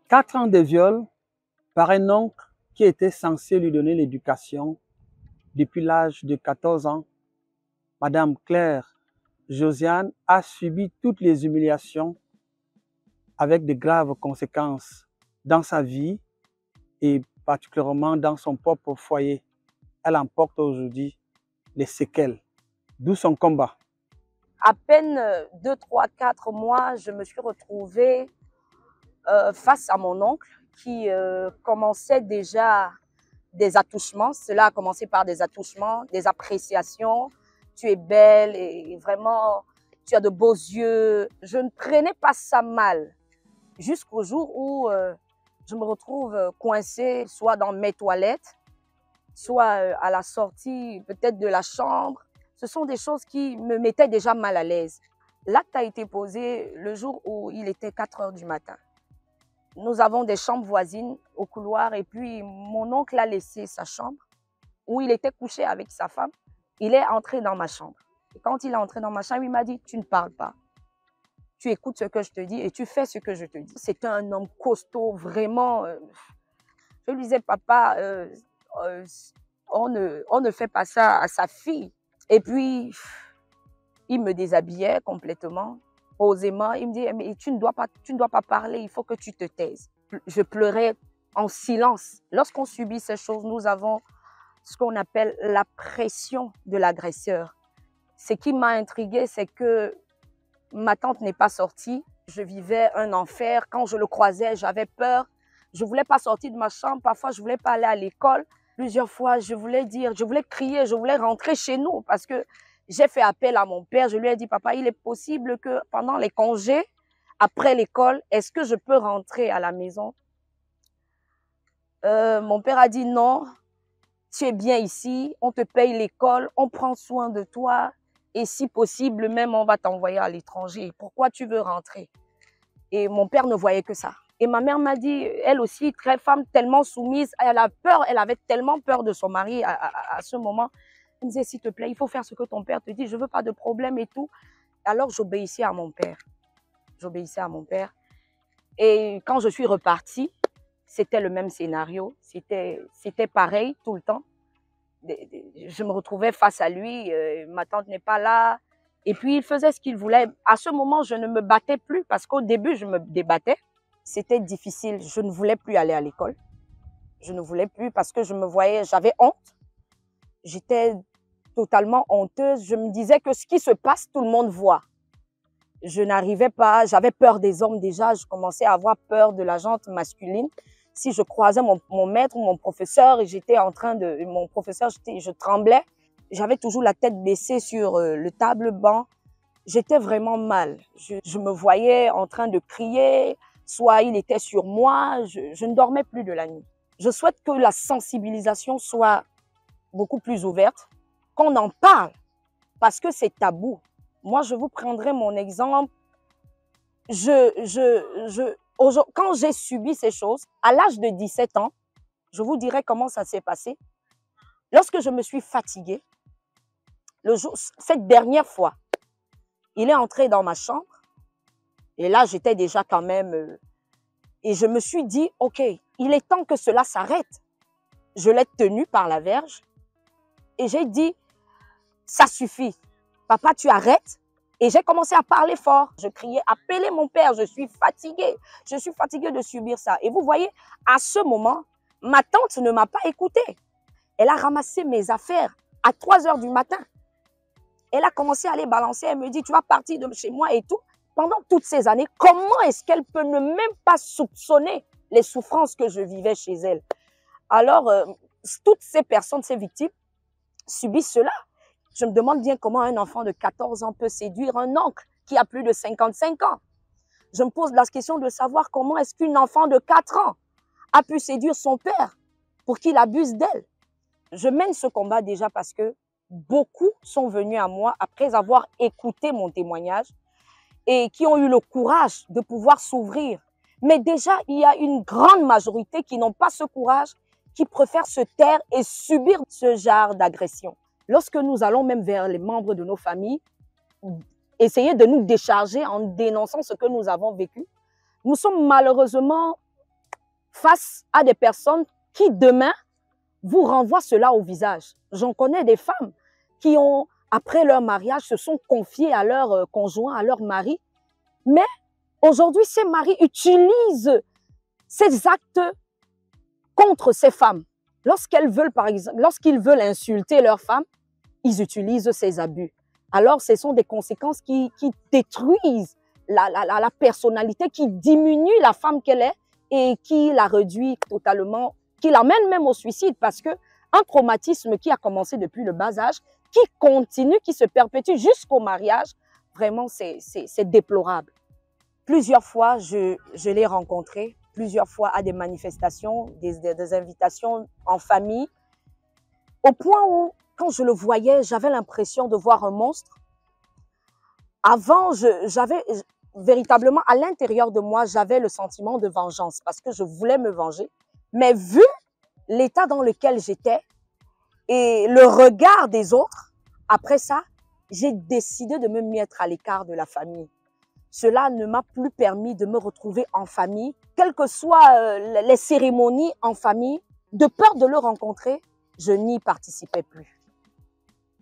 4 ans de viol par un oncle qui était censé lui donner l'éducation depuis l'âge de 14 ans. Madame Claire Josiane a subi toutes les humiliations avec de graves conséquences dans sa vie et particulièrement dans son propre foyer. Elle en porte aujourd'hui les séquelles, d'où son combat. À peine 2, 3, 4 mois, je me suis retrouvée face à mon oncle qui commençait déjà des attouchements. Cela a commencé par des attouchements, des appréciations. Tu es belle et vraiment, tu as de beaux yeux. Je ne prenais pas ça mal jusqu'au jour où je me retrouve coincée soit dans mes toilettes, soit à la sortie peut-être de la chambre. Ce sont des choses qui me mettaient déjà mal à l'aise. L'acte a été posé le jour où il était 4 heures du matin. Nous avons des chambres voisines au couloir et puis mon oncle a laissé sa chambre où il était couché avec sa femme. Il est entré dans ma chambre. Et quand il est entré dans ma chambre, il m'a dit « Tu ne parles pas. Tu écoutes ce que je te dis et tu fais ce que je te dis. » C'était un homme costaud, vraiment. Je lui disais « Papa, on ne fait pas ça à sa fille. » Et puis, il me déshabillait complètement, posément. Il me dit, mais tu ne dois pas parler, il faut que tu te taises. Je pleurais en silence. Lorsqu'on subit ces choses, nous avons ce qu'on appelle la pression de l'agresseur. Ce qui m'a intriguée, c'est que ma tante n'est pas sortie. Je vivais un enfer. Quand je le croisais, j'avais peur. Je ne voulais pas sortir de ma chambre. Parfois, je ne voulais pas aller à l'école. Plusieurs fois, je voulais crier, je voulais rentrer chez nous parce que j'ai fait appel à mon père. Je lui ai dit, papa, il est possible que pendant les congés, après l'école, est-ce que je peux rentrer à la maison? Mon père a dit, non, tu es bien ici, on te paye l'école, on prend soin de toi et si possible, même on va t'envoyer à l'étranger. Pourquoi tu veux rentrer? Et mon père ne voyait que ça. Et ma mère m'a dit, elle aussi, très femme, tellement soumise, elle a peur, elle avait tellement peur de son mari à ce moment. Elle me disait, s'il te plaît, il faut faire ce que ton père te dit, je ne veux pas de problème et tout. Alors, j'obéissais à mon père. J'obéissais à mon père. Et quand je suis repartie, c'était le même scénario. C'était pareil tout le temps. Je me retrouvais face à lui, ma tante n'est pas là. Et puis, il faisait ce qu'il voulait. À ce moment, je ne me battais plus parce qu'au début, je me débattais. C'était difficile. Je ne voulais plus aller à l'école. Je ne voulais plus parce que je me voyais, j'avais honte. J'étais totalement honteuse. Je me disais que ce qui se passe, tout le monde voit. Je n'arrivais pas, j'avais peur des hommes déjà. Je commençais à avoir peur de la gente masculine. Si je croisais mon maître ou mon professeur, je tremblais. J'avais toujours la tête baissée sur le table-banc. J'étais vraiment mal. Je me voyais en train de crier, soit il était sur moi. Je ne dormais plus de la nuit. Je souhaite que la sensibilisation soit beaucoup plus ouverte, qu'on en parle, parce que c'est tabou. Moi, je vous prendrai mon exemple. Quand j'ai subi ces choses, à l'âge de 17 ans, je vous dirai comment ça s'est passé. Lorsque je me suis fatiguée, cette dernière fois, il est entré dans ma chambre et là, j'étais déjà quand même... et je me suis dit, OK, il est temps que cela s'arrête. Je l'ai tenu par la verge et j'ai dit, ça suffit. Papa, tu arrêtes. Et j'ai commencé à parler fort. Je criais, appelez mon père, je suis fatiguée. Je suis fatiguée de subir ça. Et vous voyez, à ce moment, ma tante ne m'a pas écoutée. Elle a ramassé mes affaires à 3 heures du matin. Elle a commencé à les balancer. Elle me dit, tu vas partir de chez moi et tout. Pendant toutes ces années, comment est-ce qu'elle peut ne même pas soupçonner les souffrances que je vivais chez elle? Alors, toutes ces personnes, ces victimes, subissent cela. Je me demande bien comment un enfant de 14 ans peut séduire un oncle qui a plus de 55 ans. Je me pose la question de savoir comment est-ce qu'une enfant de 4 ans a pu séduire son père pour qu'il abuse d'elle. Je mène ce combat déjà parce que beaucoup sont venus à moi après avoir écouté mon témoignage et qui ont eu le courage de pouvoir s'ouvrir. Mais déjà, il y a une grande majorité qui n'ont pas ce courage, qui préfèrent se taire et subir ce genre d'agression. Lorsque nous allons même vers les membres de nos familles, essayer de nous décharger en dénonçant ce que nous avons vécu, nous sommes malheureusement face à des personnes qui demain vous renvoient cela au visage. J'en connais des femmes qui ont, après leur mariage, se sont confiées à leur conjoint, à leur mari, mais aujourd'hui, ces maris utilisent ces actes contre ces femmes. Lorsqu'elles veulent, par exemple, lorsqu'ils veulent insulter leur femme, ils utilisent ces abus. Alors, ce sont des conséquences qui détruisent la personnalité, qui diminuent la femme qu'elle est et qui la réduit totalement, qui l'amène même au suicide parce que un traumatisme qui a commencé depuis le bas âge, qui continue, qui se perpétue jusqu'au mariage, vraiment, c'est déplorable. Plusieurs fois, je l'ai rencontré, plusieurs fois à des manifestations, des invitations en famille, au point où, quand je le voyais, j'avais l'impression de voir un monstre. Avant, j'avais véritablement, à l'intérieur de moi, j'avais le sentiment de vengeance parce que je voulais me venger. Mais vu l'état dans lequel j'étais et le regard des autres, après ça, j'ai décidé de me mettre à l'écart de la famille. Cela ne m'a plus permis de me retrouver en famille, quelles que soient les cérémonies en famille. De peur de le rencontrer, je n'y participais plus.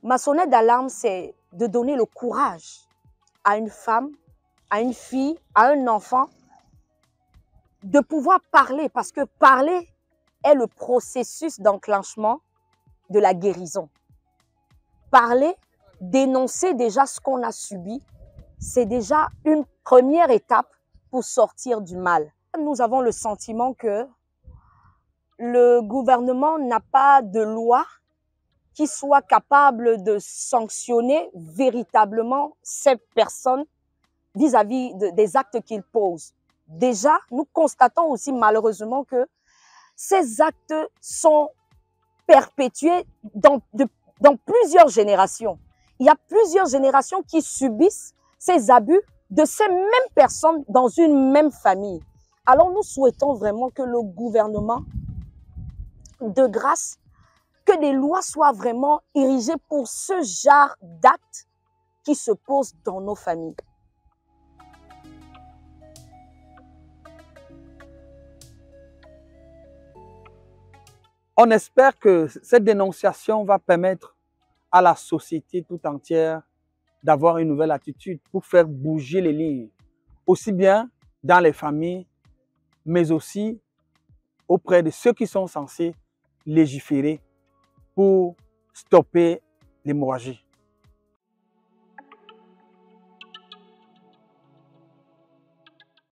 Ma sonnette d'alarme, c'est de donner le courage à une femme, à une fille, à un enfant, de pouvoir parler, parce que parler est le processus d'enclenchement de la guérison. Parler, dénoncer déjà ce qu'on a subi, c'est déjà une première étape pour sortir du mal. Nous avons le sentiment que le gouvernement n'a pas de loi qui soit capable de sanctionner véritablement ces personnes vis-à-vis des actes qu'ils posent. Déjà, nous constatons aussi malheureusement que ces actes sont perpétués dans plusieurs générations. Il y a plusieurs générations qui subissent ces abus de ces mêmes personnes dans une même famille. Alors nous souhaitons vraiment que le gouvernement, de grâce, que des lois soient vraiment érigées pour ce genre d'actes qui se posent dans nos familles. On espère que cette dénonciation va permettre à la société tout entière d'avoir une nouvelle attitude pour faire bouger les lignes, aussi bien dans les familles, mais aussi auprès de ceux qui sont censés légiférer pour stopper l'hémorragie.